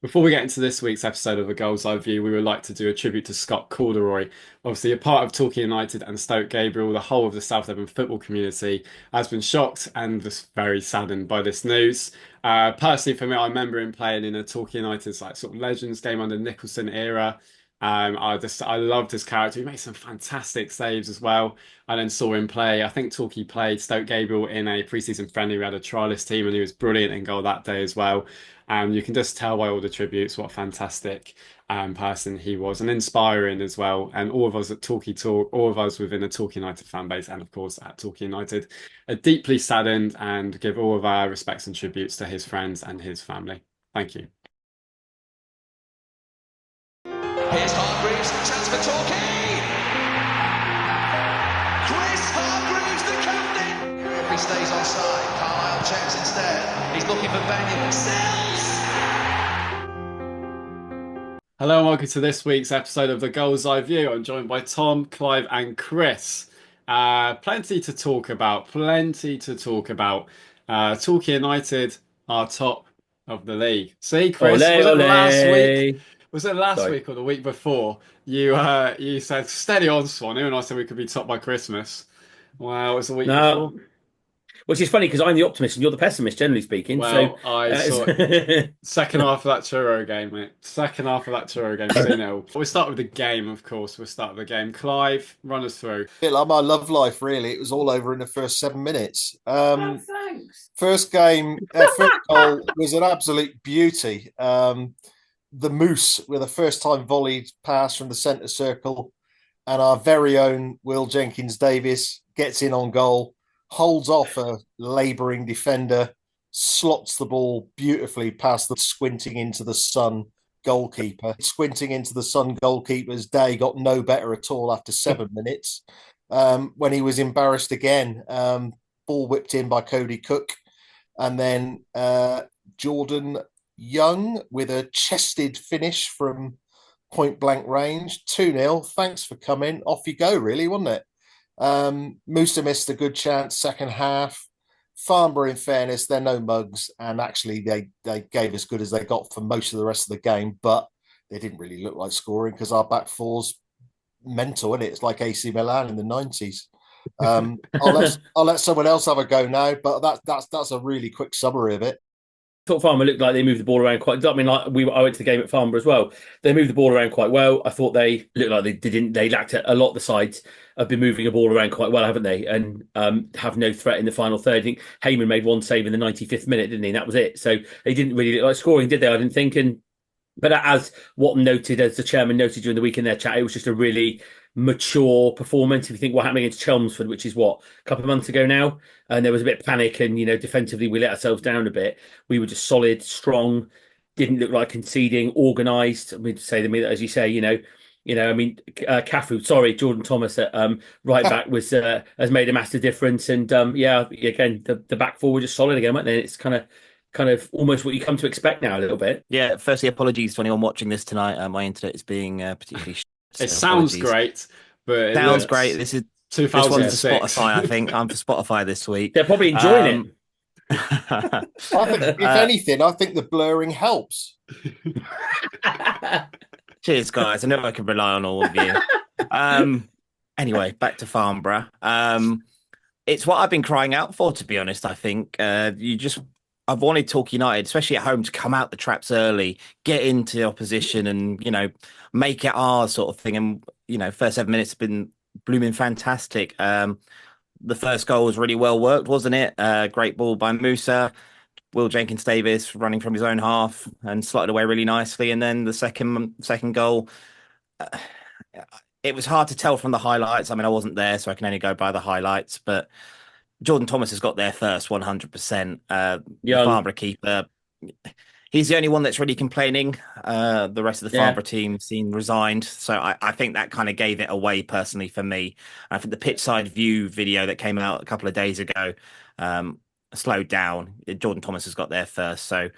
Before we get into this week's episode of the Goals Eye View, we would like to do a tribute to Scott Calderoy. Obviously, a part of Torquay United and Stoke Gabriel, the whole of the South Devon football community has been shocked and just very saddened by this news. Personally, for me, I remember him playing in a Torquay United's like sort of Legends game under Nicholson era. I loved his character. He made some fantastic saves as well. I then saw him play. I think Torquay played Stoke Gabriel in a pre-season friendly. We had a trialist team, and he was brilliant in goal that day as well. And you can just tell by all the tributes what a fantastic person he was and inspiring as well. And all of us at Talkie Talk, all of us within the Talk United fan base, and of course at Talk United, are deeply saddened and give all of our respects and tributes to his friends and his family. Thank you. Here's Hargreaves, chance for Torquay! Chris Hargreaves, the captain! If he stays onside, Carlisle checks instead. He's looking for Benny. Sells! Hello and welcome to this week's episode of the Goals Eye View. I'm joined by Tom, Clive, and Chris. Plenty to talk about. Torquay United are top of the league. See, Chris, Ole, was it last week? ole. Was it last Sorry. week or the week before? You said steady on, Swan, and I said we could be top by Christmas. Well, it was the week before. No, which is funny because I'm the optimist and you're the pessimist, generally speaking. Well, So, I saw second half of that Truro game, mate. Second half of that Truro game, 2-0. We'll start with the game, of course. We'll start with the game. Clive, run us through. Bit like my love life, really. It was all over in the first 7 minutes. Thanks. First game, first goal was an absolute beauty. The Moose with a first-time volleyed pass from the centre circle, and our very own Will Jenkins-Davis gets in on goal, holds off a labouring defender, slots the ball beautifully past the squinting into the sun goalkeeper. Squinting into the sun goalkeeper's day got no better at all after 7 minutes. When he was embarrassed again, ball whipped in by Cody Cook, and then Jordan Young with a chested finish from point blank range, 2-0. Thanks for coming. Off you go, really, wasn't it? Musa missed a good chance second half. Farnborough, in fairness, they're no mugs, and actually they gave as good as they got for most of the rest of the game, but they didn't really look like scoring because our back four's mental, isn't it? It's like AC Milan in the 90s. I'll let someone else have a go now, but that's a really quick summary of it. Thought Farnborough looked like they moved the ball around quite. I mean, I went to the game at Farnborough as well. They moved the ball around quite well. I thought they looked like they didn't. They lacked a lot. The sides have been moving the ball around quite well, haven't they? And have no threat in the final third. I think Heyman made one save in the 95th minute, didn't he? And that was it. So they didn't really look like scoring, did they? I didn't think. But as Watton noted, as the chairman noted during the week in their chat, it was just a really mature performance. If you think what happened against Chelmsford, which is what, a couple of months ago now, and there was a bit of panic, and defensively we let ourselves down a bit. We were just solid, strong, didn't look like conceding, organised. I mean, to say to me that, as you say, I mean, Cafu, sorry, Jordan Thomas at right back was has made a massive difference, and again the back four were just solid again, weren't they? It's kind of almost what you come to expect now a little bit. Yeah, firstly, apologies to anyone watching this tonight. My internet is being particularly It sounds great, but it sounds great. This one's for 2006. Spotify, I think. I'm for Spotify this week. They're probably enjoying it. I think, if anything, I think the blurring helps. Cheers, guys. I know I can rely on all of you. Anyway, back to Farnborough. It's what I've been crying out for, to be honest. I think I've wanted Torquay United, especially at home, to come out the traps early, get into the opposition, and make it ours, sort of thing. And first 7 minutes have been blooming fantastic. The first goal was really well worked, wasn't it? Great ball by Musa. Will Jenkins-Davis running from his own half and slotted away really nicely. And then the second goal, it was hard to tell from the highlights. I mean, I wasn't there, so I can only go by the highlights. But Jordan Thomas has got there first, 100%. The Farnborough keeper, he's the only one that's really complaining. The rest of the Farnborough team seemed resigned. So I think that kind of gave it away personally for me. I think the pitch side view video that came out a couple of days ago slowed down. Jordan Thomas has got there first. So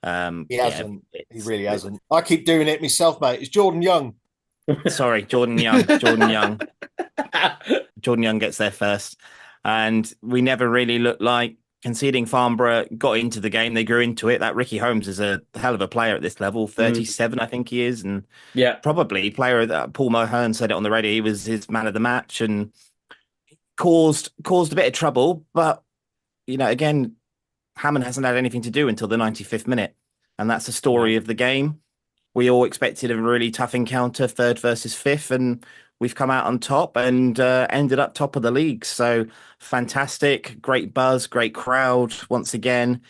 he hasn't. He really hasn't. I keep doing it myself, mate. It's Jordan Young. Sorry, Jordan Young. Jordan Young. Jordan Young gets there first. And we never really looked like conceding Farnborough got into the game. They grew into it. That Ricky Holmes is a hell of a player at this level. Mm. 37, I think he is. And Yeah. probably player that Paul Mahern said it on the radio. He was his man of the match and caused a bit of trouble. But, again, Hammond hasn't had anything to do until the 95th minute. And that's the story of the game. We all expected a really tough encounter, third versus fifth, and we've come out on top and ended up top of the league. So fantastic, great buzz, great crowd once again.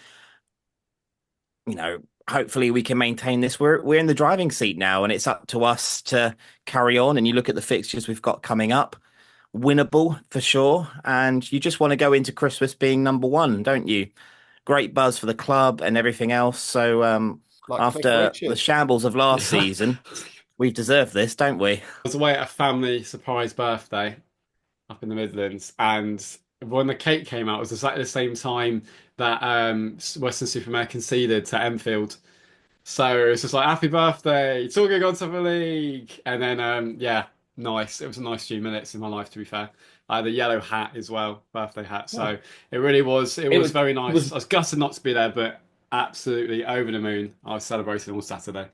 Hopefully we can maintain this. We're in the driving seat now, and it's up to us to carry on. And you look at the fixtures we've got coming up, winnable for sure. And you just want to go into Christmas being number one, don't you? Great buzz for the club and everything else. So Like after the shambles of last season, we've deserved this, don't we? I was away at a family surprise birthday up in the Midlands, and when the cake came out, it was exactly the same time that Western-super-Mare conceded to Enfield. So it was just like, happy birthday, talking on top of the league. And then, yeah, nice. It was a nice few minutes in my life, to be fair. I had a yellow hat as well, birthday hat. So it really was, it was very nice. I was gutted not to be there, but absolutely over the moon. I was celebrating all Saturday.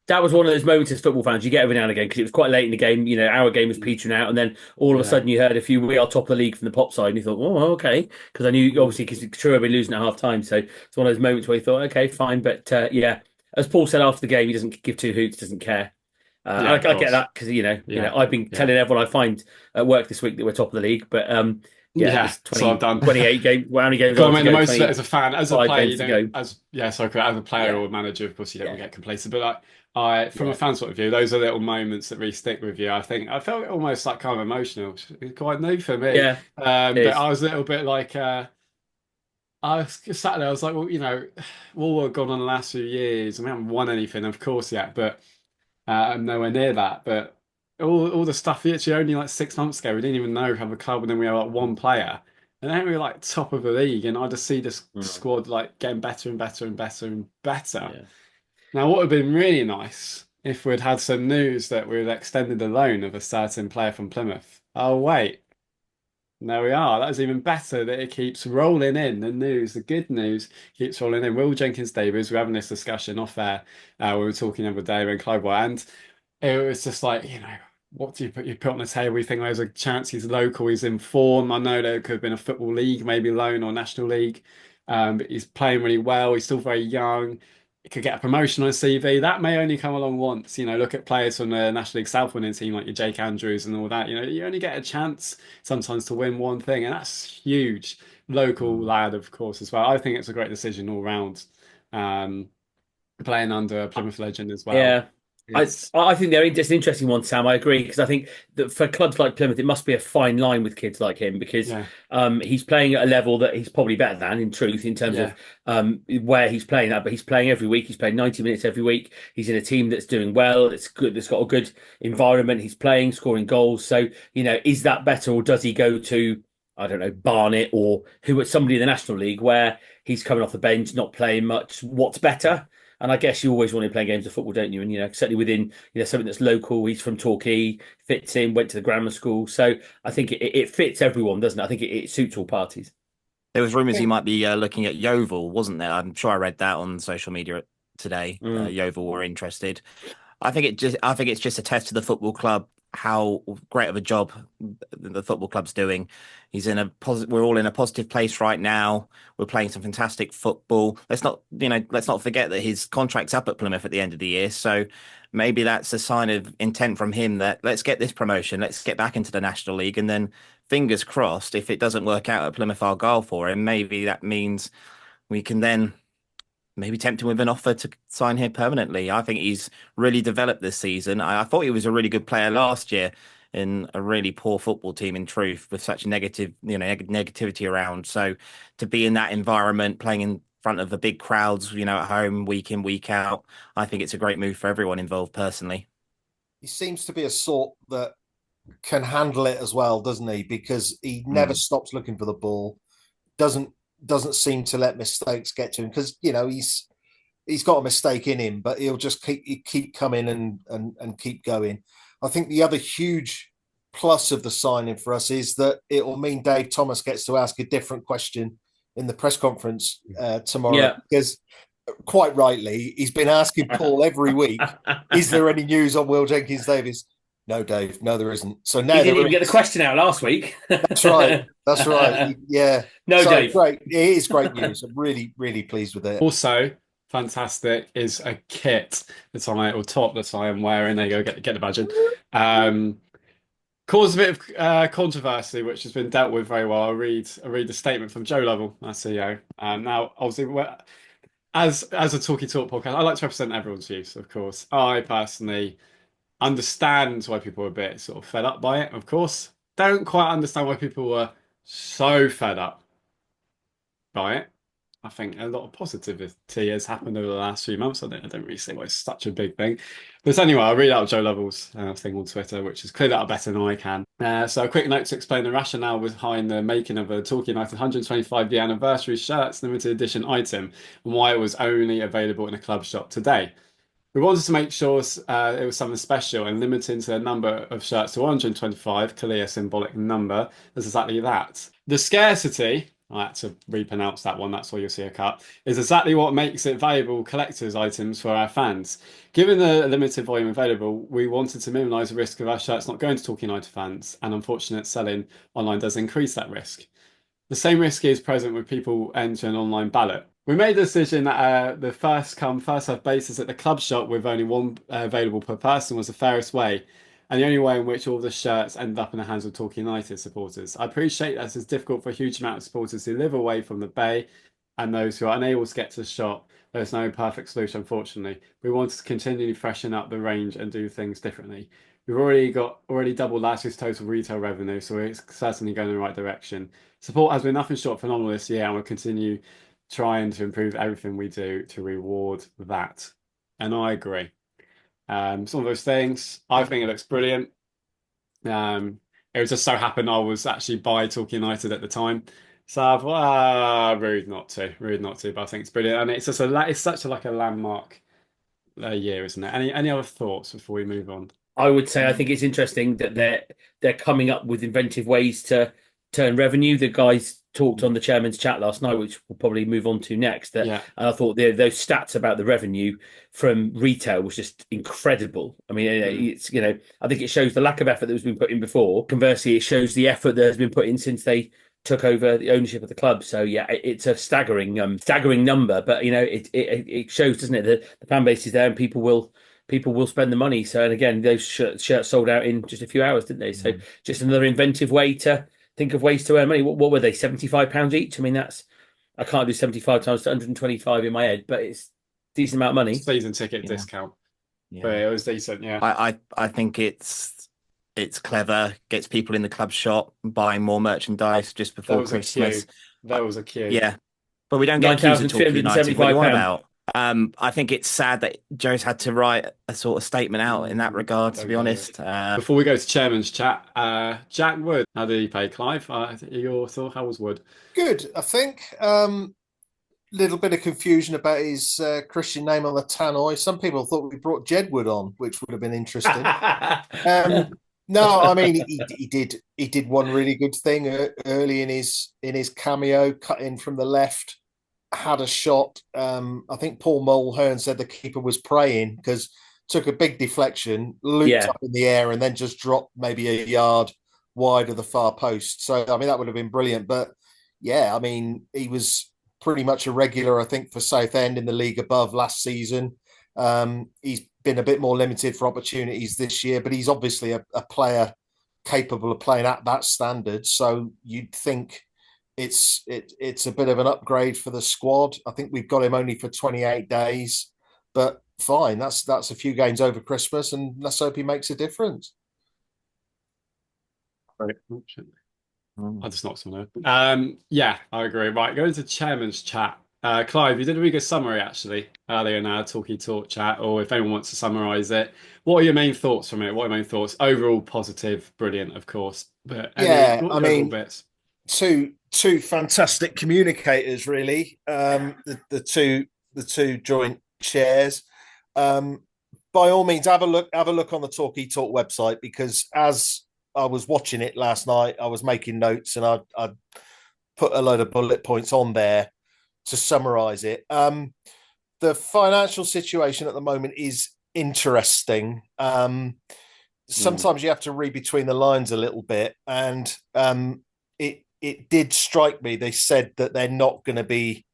That was one of those moments as football fans you get every now and again because it was quite late in the game. Our game was petering out, and then all of a sudden you heard we are top of the league from the pop side, and you thought, oh, okay, because I knew obviously because True had been losing at half time, so it's one of those moments where you thought, okay, fine, but yeah, as Paul said after the game, he doesn't give two hoots, doesn't care. I get that because I've been telling everyone I find at work this week that we're top of the league, but so I've done 28 games. How many games? Got to make the most of it as a fan, as a player. You don't, as a player or manager, of course, you don't get complacent. But from a fan's point of view, those are little moments that really stick with you. I think I felt almost like kind of emotional. It's quite new for me. Yeah, but I was a little bit like. I was sat there. I was like, well, all we've gone on the last few years, and we haven't won anything, of course, yet. But I'm nowhere near that. But all the stuff literally only like 6 months ago, we didn't even know we have a club, and then we had like one player, and then we were like top of the league, and I just see this squad like getting better and better and better and better. Yeah. Now, what would have been really nice if we'd had some news that we'd extended the loan of a certain player from Plymouth. Oh wait, there we are. That was even better that it keeps rolling in. The news, the good news keeps rolling in. Will Jenkins-Davies, we're having this discussion off air. We were talking the other day when Clive were, and it was just like, what do you put? You put on the table. You think there's a chance he's local, he's in form. I know there could have been a football league, maybe loan or national league, but he's playing really well. He's still very young. He could get a promotion on his CV. That may only come along once. Look at players from the National League South winning team like your Jake Andrews and all that. You only get a chance sometimes to win one thing, and that's huge. Local lad, of course, as well. I think it's a great decision all round. Playing under a Plymouth legend as well. Yeah. I think it's an interesting one, Sam. I agree because I think that for clubs like Plymouth, it must be a fine line with kids like him because he's playing at a level that he's probably better than, in truth, in terms of where he's playing at. But he's playing every week. He's playing 90 minutes every week. He's in a team that's doing well. It's good. It's got a good environment. He's playing, scoring goals. So is that better, or does he go to I don't know Barnet or somebody in the National League where he's coming off the bench, not playing much? What's better? And I guess you always want to play games of football, don't you? And certainly within something that's local. He's from Torquay, fits in, went to the grammar school, so I think it fits everyone, doesn't it? I think it suits all parties. There was rumours he might be looking at Yeovil, wasn't there? I'm sure I read that on social media today. Yeovil were interested. I think it's just a test to the football club how great of a job the football club's doing. We're all in a positive place right now. We're playing some fantastic football. Let's not forget that his contract's up at Plymouth at the end of the year. So maybe that's a sign of intent from him that let's get this promotion, let's get back into the National League, and then fingers crossed, if it doesn't work out at Plymouth Argyle for him, maybe that means we can then maybe tempt him with an offer to sign here permanently. I think he's really developed this season. I thought he was a really good player last year in a really poor football team, in truth, with such negativity around. So to be in that environment, playing in front of the big crowds, at home, week in, week out, I think it's a great move for everyone involved personally. He seems to be a sort that can handle it as well, doesn't he? Because he never stops looking for the ball, doesn't seem to let mistakes get to him because he's got a mistake in him, but he'll just keep coming and keep going. I think the other huge plus of the signing for us is that it will mean Dave Thomas gets to ask a different question in the press conference tomorrow, Yeah. because quite rightly, he's been asking Paul every week, is there any news on Will Jenkins-Davis? No, Dave, no, there isn't. So He now didn't there even get the is. question out last week. That's right. That's right. Yeah. No, So Dave. great. It is great news. I'm really, really pleased with it. Also, fantastic is a kit that or top that I am wearing. There you go, get the badge. Caused a bit of controversy, which has been dealt with very well. I read the statement from Joe Lovell, our CEO. Now, obviously, as a Talkie Talk podcast, I like to represent everyone's views, of course. I personally understand why people are a bit sort of fed up by it, of course. Don't quite understand why people were so fed up by it. I think a lot of positivity has happened over the last few months. I don't really see why it's such a big thing. But anyway, I'll read out Joe Lovell's thing on Twitter, which has cleared that up better than I can. So a quick note to explain the rationale behind the making of a Torquay United 125th anniversary shirts limited edition item and why it was only available in a club shop today. We wanted to make sure it was something special and limiting to the number of shirts to 125, clearly a symbolic number. That's exactly that. The scarcity, I had to repronounce that one, that's why you'll see a cut, is exactly what makes it valuable collector's items for our fans. Given the limited volume available, we wanted to minimise the risk of our shirts not going to Talking United fans, and unfortunate selling online does increase that risk. The same risk is present with people entering an online ballot. We made the decision that the first come, first served basis at the club shop with only one available per person was the fairest way, and the only way in which all the shirts end up in the hands of Talking United supporters. I appreciate that it's difficult for a huge amount of supporters who live away from the Bay and those who are unable to get to the shop. There's no perfect solution, unfortunately. We wanted to continually freshen up the range and do things differently. We've already doubled last year's total retail revenue, so we're certainly going in the right direction. Support has been nothing short of phenomenal this year, and we'll continue trying to improve everything we do to reward that. And I agree. Some of those things, I think it looks brilliant. It was just so happened I was actually by Talking United at the time, so I thought, rude not to, but I think it's brilliant, and it's just it's such a like a landmark year, isn't it? Any other thoughts before we move on? I would say I think it's interesting that they're coming up with inventive ways to turn revenue. The guys talked on the chairman's chat last night, which we'll probably move on to next. And I thought those stats about the revenue from retail was just incredible. I mean, it's I think it shows the lack of effort that was been put in before. Conversely, it shows the effort that has been put in since they took over the ownership of the club. So yeah, it's a staggering number, but it shows, doesn't it, that the fan base is there and people will spend the money. So, and again, those shirts sold out in just a few hours, didn't they? So just another inventive way to think of ways to earn money. What were they, £75 each? I mean, I can't do 75 times to 125 in my head, but it's a decent amount of money. Season ticket discount. Yeah. But it was decent, yeah. I think it's clever, gets people in the club shop buying more merchandise just before Christmas. There was a queue. Yeah. But we don't get queues at Talking United. What are you on about? I think it's sad that Joe's had to write a sort of statement out in that regard, to be honest. Before we go to chairman's chat, Jack Wood, how did he pay? Clive, your thought, how was Wood? Good, I think. Little bit of confusion about his Christian name on the tannoy. Some people thought we brought Jedward on, which would have been interesting. No, I mean he did one really good thing early in his cameo, cut in from the left, had a shot. I think Paul Mulhern said the keeper was praying because took a big deflection, looped up in the air, and then just dropped maybe a yard wide of the far post. So I mean that would have been brilliant. But yeah, I mean he was pretty much a regular, I think, for Southend in the league above last season. He's been a bit more limited for opportunities this year, but he's obviously a player capable of playing at that standard. So you'd think it's a bit of an upgrade for the squad. I think we've got him only for 28 days, but fine. That's a few games over Christmas, and let's hope he makes a difference. Right. I just knocked someone over. Yeah, I agree. Right, going to chairman's chat. Clive, you did a really good summary actually earlier in our Talkie Talk chat, or if anyone wants to summarise it, what are your main thoughts from it? What are your main thoughts? Overall, positive, brilliant, of course. But I mean, bits? Two fantastic communicators, really. The two joint chairs. By all means, have a look on the Talkie Talk website, because as I was watching it last night, I was making notes, and I put a load of bullet points on there to summarize it. The financial situation at the moment is interesting. Sometimes you have to read between the lines a little bit, and it did strike me. They said that they're not going to be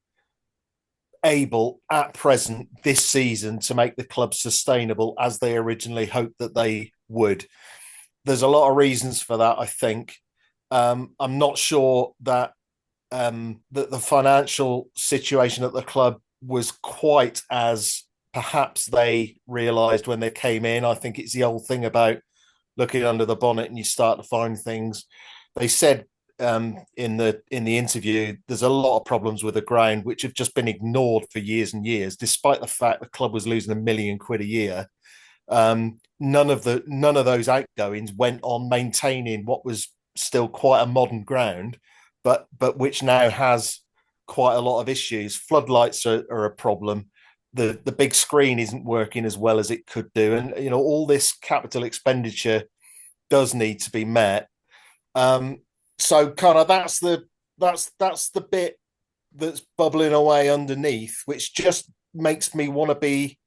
able at present this season to make the club sustainable as they originally hoped that they would. There's a lot of reasons for that, I think. I'm not sure that that the financial situation at the club was quite as perhaps they realised when they came in. I think it's the old thing about looking under the bonnet and you start to find things. They said in the interview, there's a lot of problems with the ground which have just been ignored for years and years, despite the fact the club was losing £1 million a year. None of those outgoings went on maintaining what was still quite a modern ground, but which now has quite a lot of issues. Floodlights are a problem. The big screen isn't working as well as it could do, and all this capital expenditure does need to be met. So kind of that's the bit that's bubbling away underneath, which just makes me want to be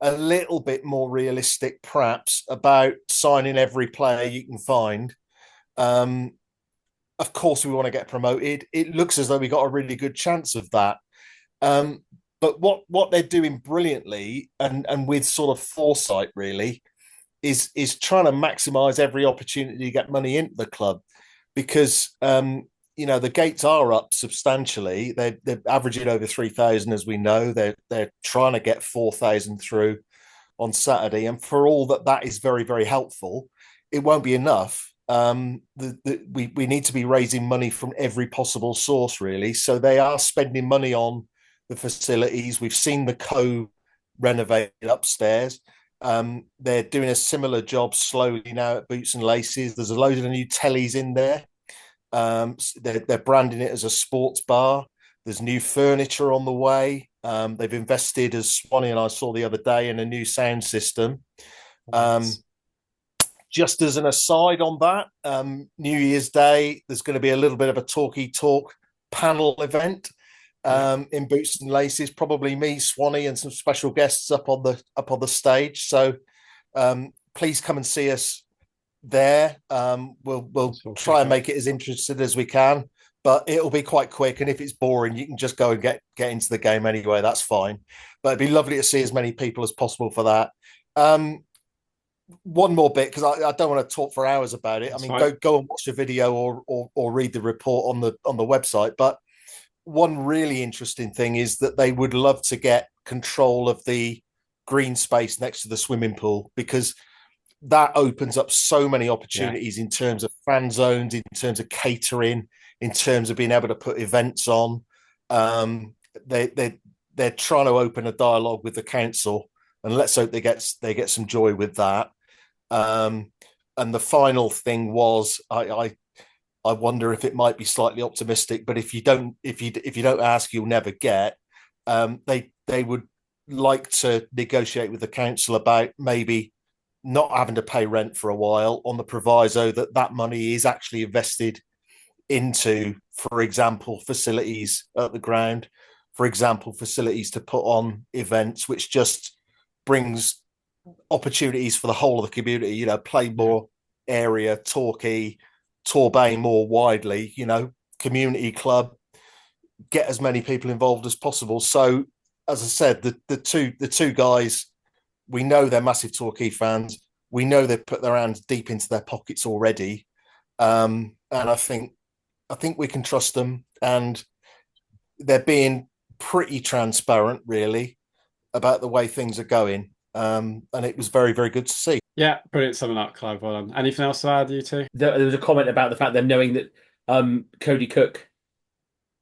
a little bit more realistic, perhaps, about signing every player you can find. Of course, we want to get promoted. It looks as though we got a really good chance of that. But what they're doing brilliantly and with sort of foresight, really, is trying to maximise every opportunity to get money into the club, because the gates are up substantially. They're averaging over 3,000, as we know. They're trying to get 4,000 through on Saturday, and for all that is very, very helpful, it won't be enough. We need to be raising money from every possible source, really. So they are spending money on the facilities. We've seen the Cove renovated upstairs. They're doing a similar job slowly now at Boots and Laces. There's a load of new tellies in there. They're branding it as a sports bar. There's new furniture on the way. They've invested, as Swanee and I saw the other day, in a new sound system. Just as an aside on that, New Year's Day, there's going to be a little bit of a Talky Talk panel event in Boots and Laces. Probably me, Swanee, and some special guests up on the stage. So please come and see us there. We'll try and make it as interesting as we can, but it'll be quite quick. And if it's boring, you can just go and get into the game anyway. That's fine. But it'd be lovely to see as many people as possible for that. One more bit, because I don't want to talk for hours about it. Go and watch the video or read the report on the website. But one really interesting thing is that they would love to get control of the green space next to the swimming pool, because that opens up so many opportunities in terms of fan zones, in terms of catering, in terms of being able to put events on. They're trying to open a dialogue with the council, and let's hope they get some joy with that. And the final thing was, I wonder if it might be slightly optimistic, but if you don't ask, you'll never get. They would like to negotiate with the council about maybe not having to pay rent for a while, on the proviso that money is actually invested into, for example, facilities at the ground, for example, facilities to put on events, which just brings opportunities for the whole of the community. Playmore area, Torquay, Torbay more widely. Community club, get as many people involved as possible. So, as I said, the two guys, we know they're massive Torquay fans. We know they've put their hands deep into their pockets already, and I think we can trust them. And they're being pretty transparent, really, about the way things are going. And it was very, very good to see. Yeah, brilliant summing up, Clive. Well done. Anything else to add, you two? There was a comment about the fact that knowing that Cody Cook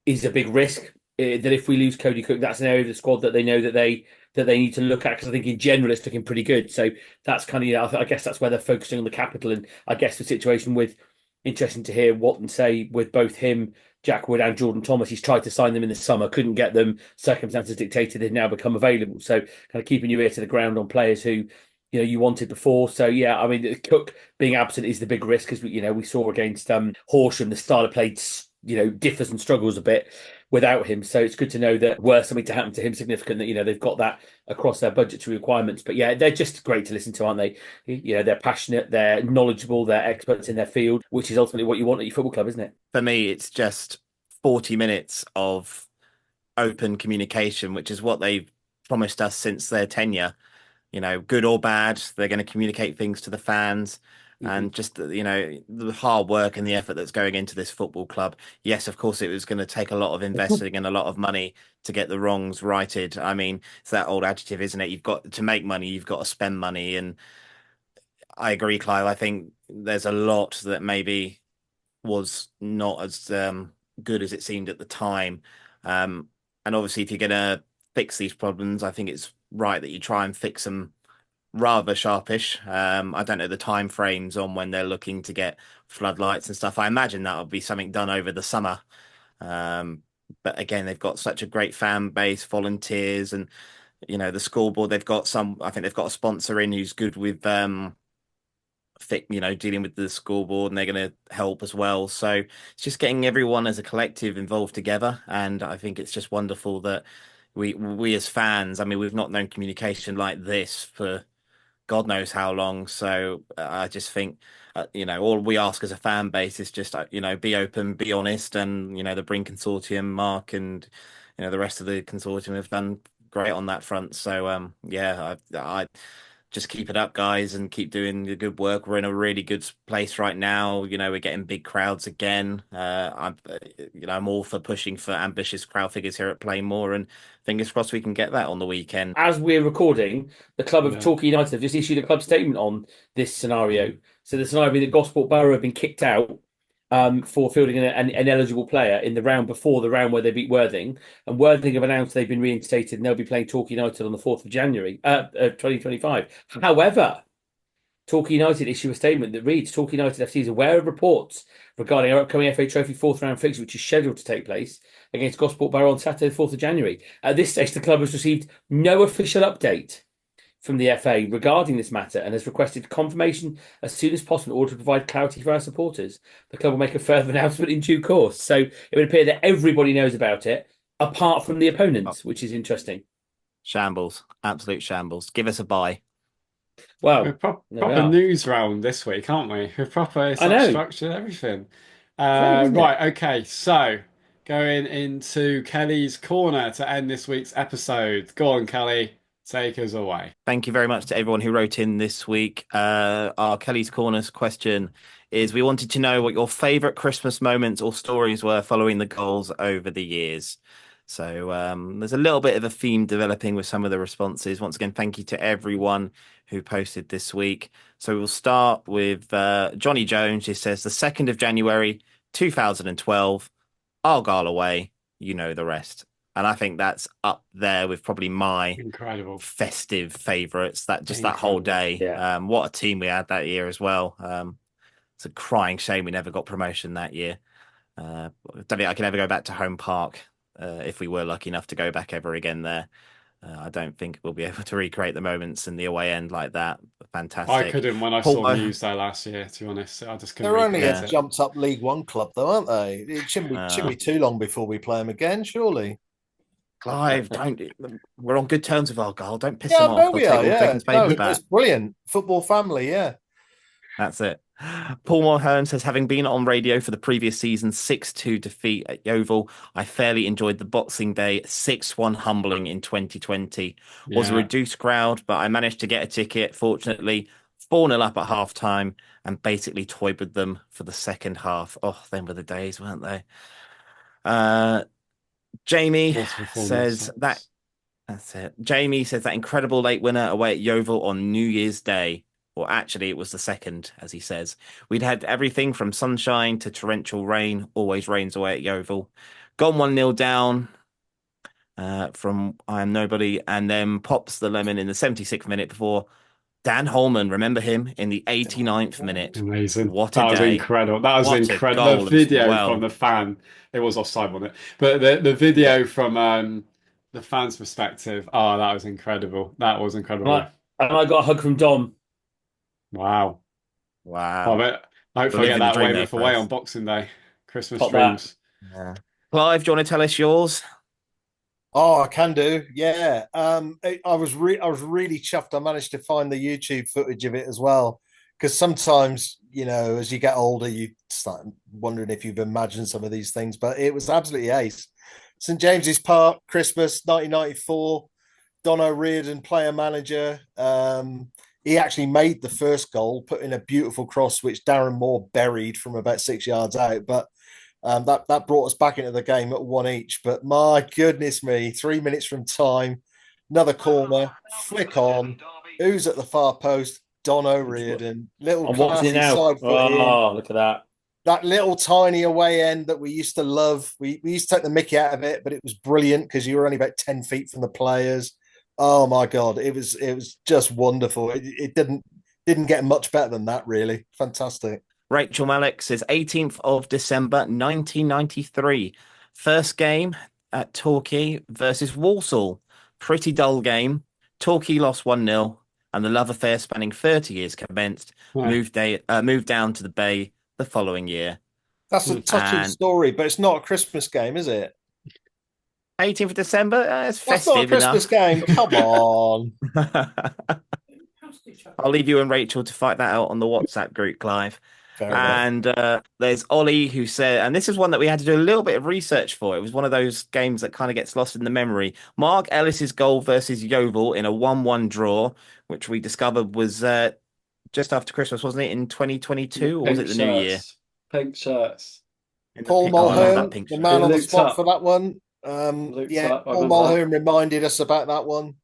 is a big risk. That if we lose Cody Cook, that's an area of the squad that they know that they need to look at, because I think in general it's looking pretty good. So that's kind of, I guess that's where they're focusing on the capital. And I guess the situation with, interesting to hear what and say with both him, Jack Wood and Jordan Thomas. He's tried to sign them in the summer, couldn't get them. Circumstances dictated they've now become available. So kind of keeping your ear to the ground on players who you wanted before. So yeah, I mean, Cook being absent is the big risk, because we saw against Horsham the style of play differs and struggles a bit without him. So it's good to know that were something to happen to him significant, that they've got that across their budgetary requirements. But yeah, they're just great to listen to, aren't they? They're passionate, they're knowledgeable, they're experts in their field, which is ultimately what you want at your football club, isn't it? For me, it's just 40 minutes of open communication, which is what they've promised us since their tenure. Good or bad, they're going to communicate things to the fans. And just the hard work and the effort that's going into this football club. Yes, of course, it was going to take a lot of investing and a lot of money to get the wrongs righted. I mean, it's that old adjective, isn't it? You've got to make money, you've got to spend money. And I agree, Clive. I think there's a lot that maybe was not as good as it seemed at the time. And obviously, if you're going to fix these problems, I think it's right that you try and fix them rather sharpish. I don't know the time frames on when they're looking to get floodlights and stuff. I imagine that'll be something done over the summer. But again, they've got such a great fan base, volunteers, and the scoreboard. I think they've got a sponsor in who's good with dealing with the scoreboard, and they're going to help as well. So it's just getting everyone as a collective involved together, and I think it's just wonderful that we as fans. I mean, we've not known communication like this for God knows how long. So I just think, all we ask as a fan base is just, be open, be honest. And, the Bring Consortium, Mark, and, the rest of the consortium have done great on that front. So, yeah, I just keep it up, guys, and keep doing the good work. We're in a really good place right now. We're getting big crowds again. I'm all for pushing for ambitious crowd figures here at Playmore, and fingers crossed we can get that on the weekend. As we're recording, the club of Yeah. Torquay United have just issued a club statement on this scenario. So the scenario that Gosport Borough have been kicked out for fielding an eligible player in the round before the round where they beat Worthing. And Worthing have announced they've been reinstated and they'll be playing Torquay United on the 4th of January, 2025. However, Torquay United issue a statement that reads, Torquay United FC is aware of reports regarding our upcoming FA Trophy fourth round fixture, which is scheduled to take place against Gosport Borough on Saturday, the 4th of January. At this stage, the club has received no official update from the FA regarding this matter and has requested confirmation as soon as possible in order to provide clarity for our supporters. The club will make a further announcement in due course. So it would appear that everybody knows about it, apart from the opponents, which is interesting. Shambles, absolute shambles. Give us a buy. Well, We're there we proper are. news round this week, aren't we? We're proper, it's I like know. structured everything. Great, isn't it? Right, okay, so going into Kelly's corner to end this week's episode. Go on, Kelly, take us away. Thank you very much to everyone who wrote in this week. Our Kelly's Corners question is, we wanted to know what your favourite Christmas moments or stories were following the goals over the years. So there's a little bit of a theme developing with some of the responses. Once again, thank you to everyone who posted this week. So we'll start with Johnny Jones, who says the 2nd of January, 2012, Argyle away, you know the rest. And I think that's up there with probably my Incredible. festive favourites. That whole day. Yeah. What a team we had that year as well. It's a crying shame we never got promotion that year. Don't think I can ever go back to Home Park if we were lucky enough to go back ever again there. I don't think we'll be able to recreate the moments in the away end like that. Fantastic. I couldn't when I saw Muse there last year, to be honest. I just couldn't They're only recreate a it. jumped up League One club, though, aren't they? It shouldn't be too long before we play them again, surely. Clive, don't. We're on good terms with Argyle. Don't piss Yeah, them I off. know They'll we take are. all Yeah, Dragon's no, babies back. it's brilliant football family. Yeah, That's it. Paul Mulhern says, having been on radio for the previous season's 6-2 defeat at Yeovil, I fairly enjoyed the Boxing Day 6-1 humbling in 2020. Was a Yeah. reduced crowd, but I managed to get a ticket, fortunately, 4-0 up at half-time, and basically toyed with them for the second half. Oh, them were the days, weren't they? Jamie What a performance says that. That's it. Jamie says that incredible late winner away at Yeovil on New Year's Day. Or actually, it was the second, as he says. We'd had everything from sunshine to torrential rain. Always rains away at Yeovil. Gone 1-0 down from I Am Nobody. And then pops the lemon in the 76th minute before Dan Holman. Remember him in the 89th minute. Amazing. What a That was day. incredible. That was What a incredible. goal The as video well. from the fan, it was offside, wasn't it? But the video from the fan's perspective, oh, that was incredible. That was incredible. And I got a hug from Dom. Wow. Wow. I hopefully I get Living the that dream away there with for away us. on Boxing Day. Christmas Pop that. dreams. Yeah. Clive, do you want to tell us yours? Oh, I can do. Yeah. I was really chuffed. I managed to find the YouTube footage of it as well. Because sometimes, as you get older, you start wondering if you've imagined some of these things. But it was absolutely ace. St James's Park, Christmas 1994. Don O'Riordan, player manager. He actually made the first goal, put in a beautiful cross, which Darren Moore buried from about 6 yards out. But that brought us back into the game at one each. But my goodness me, 3 minutes from time, another corner, flick on. Who's at the far post? Don O'Riordan. Little I'm watching it classy now. side foot in. Oh, look at that. That little tiny away end that we used to love. We used to take the mickey out of it, but it was brilliant because you were only about 10 feet from the players. Oh my God, it was just wonderful. It didn't get much better than that, really. Fantastic. Rachel Malik says 18th of December 1993. First game at Torquay versus Walsall. Pretty dull game. Torquay lost 1-0, and the love affair spanning 30 years commenced. Right. Moved down to the Bay the following year. That's a touching And story, but it's not a Christmas game, is it? 18th of December, it's That's not a festive Christmas game. Come on. enough. I'll leave you and Rachel to fight that out on the WhatsApp group, Clive. Fair enough. And there's Ollie who said, and this is one that we had to do a little bit of research for. It was one of those games that kind of gets lost in the memory. Mark Ellis's goal versus Yeovil in a 1-1 draw, which we discovered was just after Christmas, wasn't it, in 2022, or was it the new year? Pink shirts. Paul Oh, I love Mulhern, that pink the shirt. man on the Looked spot up. for that one. Looked up, I Paul remember Mulhern reminded us about that one.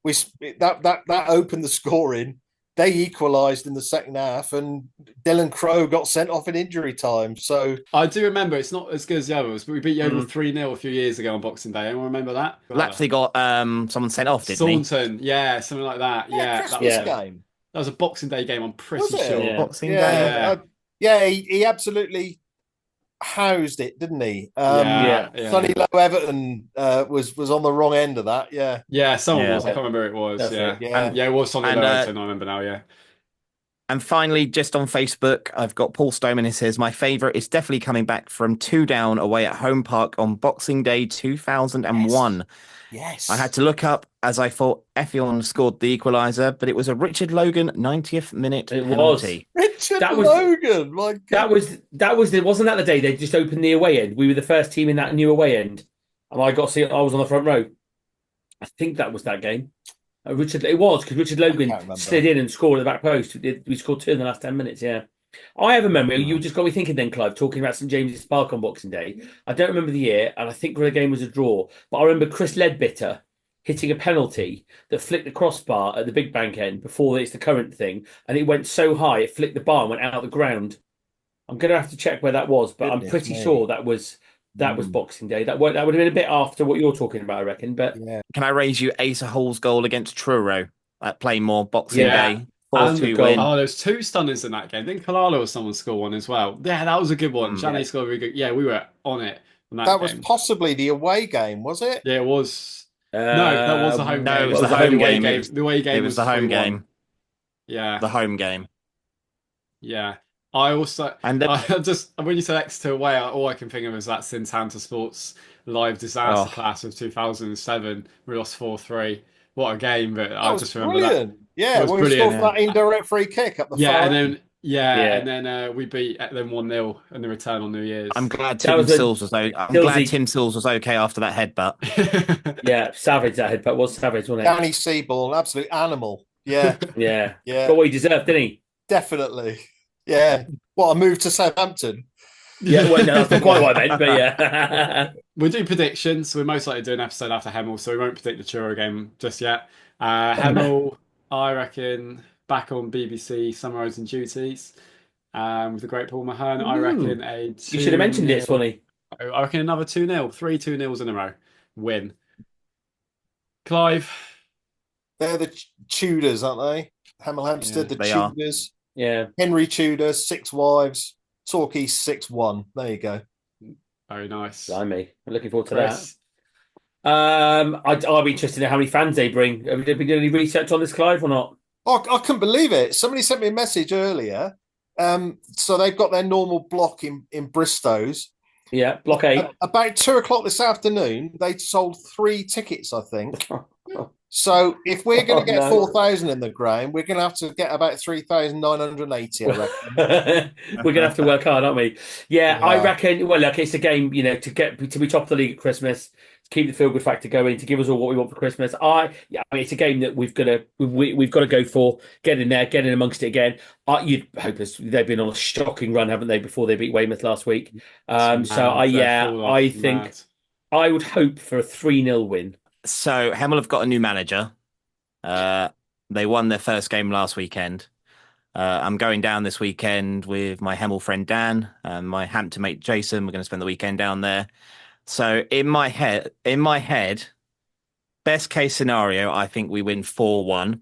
That opened the scoring. They equalised in the second half, and Dylan Crowe got sent off in injury time. So I do remember it's not as good as the others, but we beat Yeovil Mm. 3-0 a few years ago on Boxing Day. Anyone remember that? Lapsley got someone sent off, didn't he? Saunton, yeah, something like that. Yeah, that Christmas was, game. that was a Boxing Day game, I'm pretty Was it? sure. Yeah. Boxing Yeah, Day. he absolutely housed it, didn't he? Yeah, yeah. Sonny Lowe Everton was on the wrong end of that. Yeah, Yeah, someone Yeah. was. I can't remember who it was. That's Yeah. it. Yeah. And yeah, it was something And, Lowton, I remember now, yeah. And finally, just on Facebook, I've got Paul Stoneman who says, my favourite is definitely coming back from 2 down away at Home Park on Boxing Day 2001. yes. I had to look up as I thought Effion scored the equaliser, but it was a Richard Logan 90th minute It penalty. Richard That was- Logan. My God. Wasn't that the day they just opened the away end? We were the first team in that new away end, and I got to see it. I was on the front row. I think that was that game. It was because Richard can't Logan remember. slid in and scored at the back post. We scored 2 in the last 10 minutes. Yeah, I have a memory. You just got me thinking then, Clive, talking about St James's Park on Boxing Day. I don't remember the year, and I think the game was a draw. But I remember Chris Ledbetter hitting a penalty that flicked the crossbar at the Big Bank end before it's the current thing, and it went so high it flicked the bar and went out the ground. I'm going to have to check where that was, but I'm Goodness pretty me. sure that was Boxing Day. That would have been a bit after what you're talking about, I reckon. But Yeah. Can I raise you Asa Hall's goal against Truro at Playmore Boxing Yeah. Day? And 4-2 goal. win. Oh, there's 2 stunners in that game. Didn't Kalala or someone score one as well? Yeah, that was a good one. Shane scored a really good. Yeah, we were on it on that That was game. possibly the away game, was it? Yeah, it was. No, that was the home no, game. it was the The home away game. The away game It was the home 3-1. game. Yeah, The home game. yeah. I also, And I just when you said Exeter away, all I can think of is that Sintanter Sports live disaster Oh. class of 2007. We lost 4-3. What a game! But That I was just remember brilliant. Yeah, It was when we brilliant, scored that indirect free kick up the that. Yeah, far and end. then yeah, Yeah. and then we beat them 1-0 in the return on New Year's. I'm glad That Tim was a- Sills was I'm Silsy- glad Tim Sills was okay after that headbutt. Yeah, savage that headbutt was savage, wasn't it? Danny Seaborn, absolute animal. Yeah, Yeah, yeah, got what he deserved, didn't he? definitely. Yeah. What, a move to Southampton? Yeah, well, no, that's not quite what I meant, but yeah. We'll do predictions. We're most likely to do an episode after Hemel, so we won't predict the Truro game just yet. Hemel, I reckon, back on BBC summarising duties with the great Paul Mahern. I reckon a 2 You should have mentioned it, Swanee. I reckon another 2-0, 3 2-0s in a row. Win. Clive. They're the Tudors, aren't they? Hemel Hempstead, the they are. Tudors. Yeah. Henry Tudor, 6 wives. Torquay 6-1. There you go. Very nice. Blimey. I'm looking forward to Chris. that. I'll be interested in how many fans they bring. Have you been doing any research on this, Clive, or not? Oh, I couldn't believe it. Somebody sent me a message earlier. So they've got their normal block in Bristow's. Yeah, block A. About 2 o'clock this afternoon, they'd sold 3 tickets, I think. So if we're going Oh to get no. 4,000 in the ground, we're going to have to get about 3,980, I reckon. We're gonna have to work hard, aren't we? Yeah, I Yeah. reckon. Well, look, it's a game, to be top of the league at Christmas, to keep the feel good factor going, to give us all what we want for Christmas. Yeah, I mean, it's a game that we've got to go for. Get in there, get in amongst it again. You'd hope they've been on a shocking run, haven't they? Before they beat Weymouth last week. It's So mad. They've fallen off I think mad. I would hope for a 3-0 win. So Hemel have got a new manager. They won their first game last weekend. I'm going down this weekend with my Hemel friend Dan and my Hampton mate Jason. We're going to spend the weekend down there. So in my head, best case scenario, I think we win 4-1.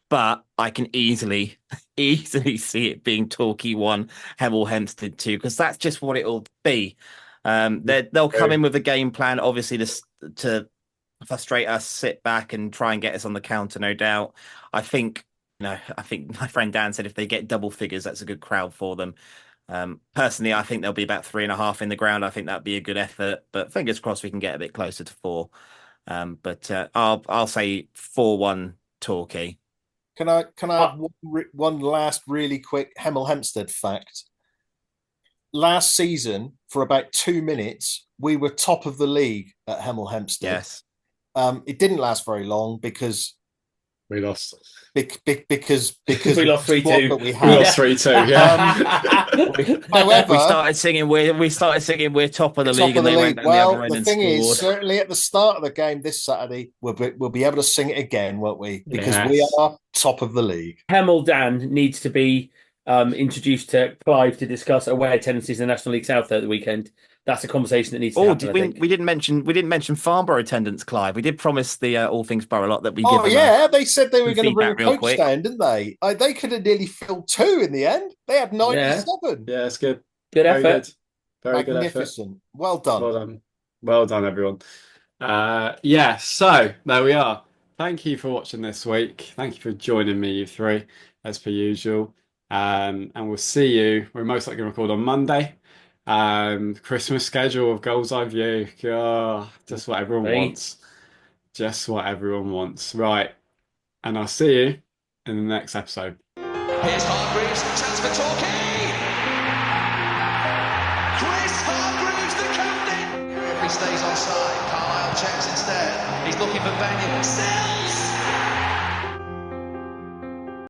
But I can easily see it being Torquay 1, Hemel Hempstead 2, because that's just what it'll be. They'll come in with a game plan, obviously, to frustrate us, sit back and try and get us on the counter, no doubt. I think my friend Dan said if they get double figures, that's a good crowd for them. Personally, I think there'll be about 3.5 in the ground. I think that'd be a good effort, but fingers crossed we can get a bit closer to 4. But I'll say 4-1 Torquay. Can I have one last really quick Hemel Hempstead fact? Last season, for about 2 minutes, we were top of the league at Hemel Hempstead. Yes. It didn't last very long because We lost. because We lost 3-2. we We had. lost 3-2. Yeah. However, we started singing we're top of the top league, of and the they league. went down the Well, other end the and thing scored. is, certainly at the start of the game this Saturday, we'll be able to sing it again, won't we? Because we Yes. are top of the league. Hemel Dan needs to be introduced to Clive to discuss away tendencies in the National League South at the weekend. That's a conversation that needs to happen. We didn't mention Farnborough attendance, Clive. We did promise the All Things Borough lot that we Oh give them yeah, they said they were some going to bring a feedback real coach quick. down, didn't they? They could have nearly filled 2 in the end. They had 97. Yeah, it's good. Good Very effort. good. Very good effort. Magnificent. Well done. Well done. Well done, everyone. Yeah, so there we are. Thank you for watching this week. Thank you for joining me, you three, as per usual. And we'll see you. We're most likely going to record on Monday. Christmas schedule of Gull'S Eye View. God, just what everyone Right. wants. Just what everyone wants. Right. And I'll see you in the next episode. Here's Hargreaves, chance for Torquay. Chris Hargreaves, the captain. He stays onside. Carlisle checks instead. He's looking for Benyon. Sells.